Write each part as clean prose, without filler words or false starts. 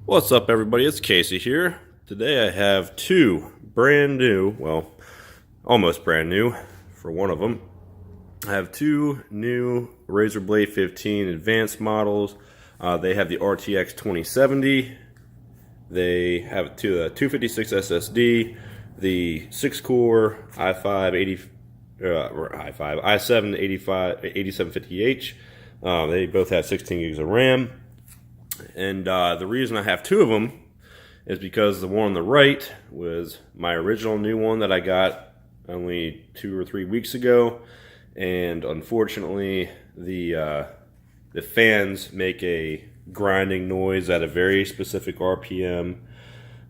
What's up, everybody? It's Casey here. Today I have two brand new, well, almost brand new for one of them. I have two new Razer Blade 15 advanced models. They have the RTX 2070. They have a 256 SSD, the 6-core i7 8750H. They both have 16 gigs of RAM. And the reason I have two of them is because the one on the right was my original new one that I got only 2 or 3 weeks ago, and unfortunately the fans make a grinding noise at a very specific RPM,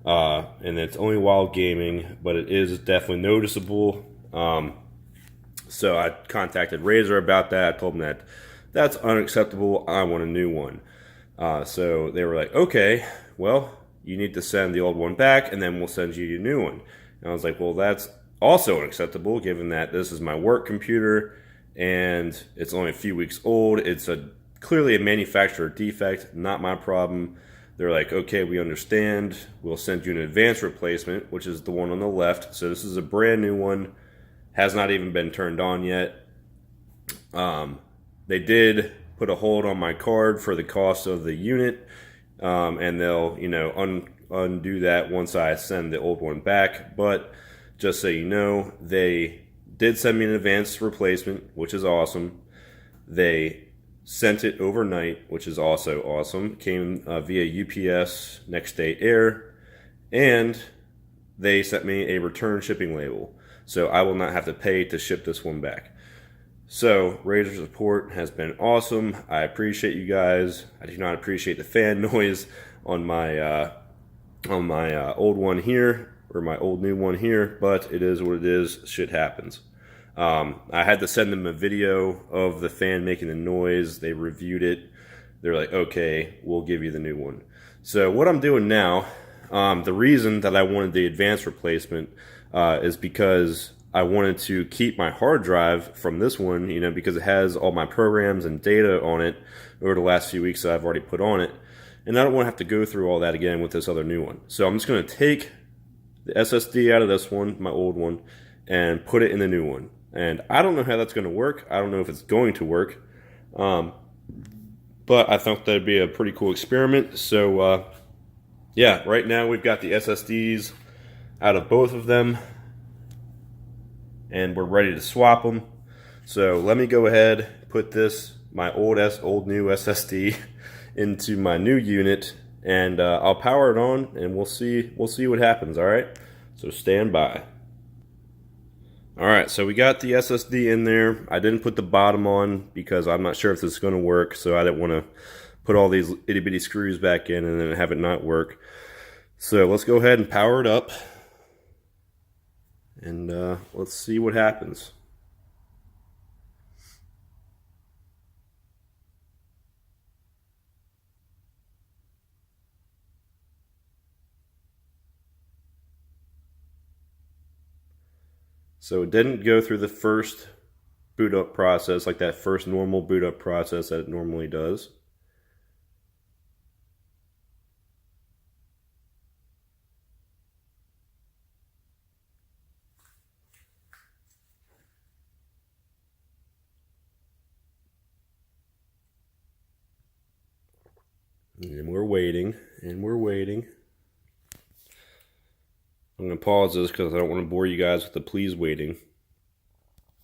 and it's only while gaming, but it is definitely noticeable. So I contacted Razer about that. I told them that that's unacceptable. I want a new one. So they were like, okay, well, you need to send the old one back and then we'll send you your new one. And I was like, well, that's also unacceptable given that this is my work computer and it's only a few weeks old. It's clearly a manufacturer defect, not my problem. They're like, okay, we understand. We'll send you an advanced replacement, which is the one on the left. So this is a brand new one, has not even been turned on yet. They did put a hold on my card for the cost of the unit, and they'll, undo that once I send the old one back. But just so you know, they did send me an advanced replacement, which is awesome. They sent it overnight, which is also awesome. Came via UPS next day air, and they sent me a return shipping label, so I will not have to pay to ship this one back. So Razer support has been awesome. I appreciate you guys. I do not appreciate the fan noise on my old one here, or my old new one here, but it is what it is. Shit happens. I had to send them a video of the fan making the noise. They reviewed it. They're like, okay, we'll give you the new one. So what I'm doing now, the reason that I wanted the advanced replacement is because I wanted to keep my hard drive from this one, because it has all my programs and data on it over the last few weeks that I've already put on it. And I don't want to have to go through all that again with this other new one. So I'm just going to take the SSD out of this one, my old one, and put it in the new one. And I don't know how that's going to work. I don't know if it's going to work. But I thought that'd be a pretty cool experiment. So, yeah, right now we've got the SSDs out of both of them, and we're ready to swap them. So let me go ahead, put my old new SSD into my new unit, and I'll power it on, and we'll see what happens. All right, so stand by. All right, so we got the SSD in there. I didn't put the bottom on because I'm not sure if this is going to work, so I didn't want to put all these itty bitty screws back in and then have it not work. So let's go ahead and power it up, and let's see what happens. So it didn't go through the first boot up process, like that first normal boot up process that it normally does. And we're waiting, and we're waiting. I'm going to pause this because I don't want to bore you guys with the please waiting.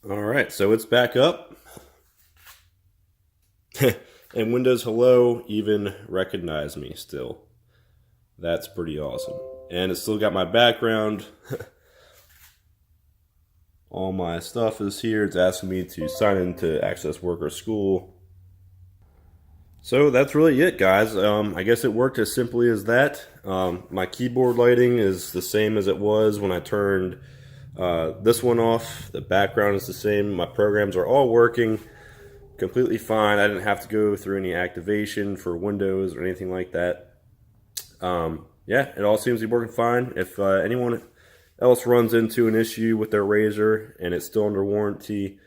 Alright, so it's back up. And Windows Hello even recognized me still. That's pretty awesome. And it's still got my background. All my stuff is here. It's asking me to sign in to access work or school. So that's really it, guys. I guess it worked as simply as that. My keyboard lighting is the same as it was when I turned this one off. The background is the same. My programs are all working completely fine. I didn't have to go through any activation for Windows or anything like that. Yeah, it all seems to be working fine. If anyone else runs into an issue with their Razer and it's still under warranty,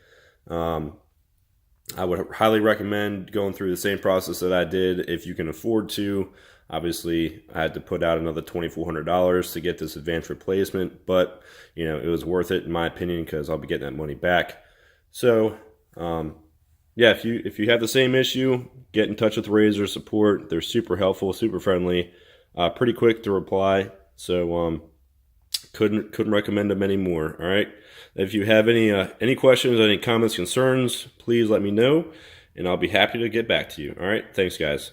I would highly recommend going through the same process that I did if you can afford to. Obviously, I had to put out another $2,400 to get this advanced replacement, but you know, it was worth it in my opinion because I'll be getting that money back. So, yeah, if you have the same issue, get in touch with Razer support. They're super helpful, super friendly, pretty quick to reply. So, couldn't recommend them anymore. All right. If you have any questions, any comments, concerns, please let me know, and I'll be happy to get back to you. All right. Thanks, guys.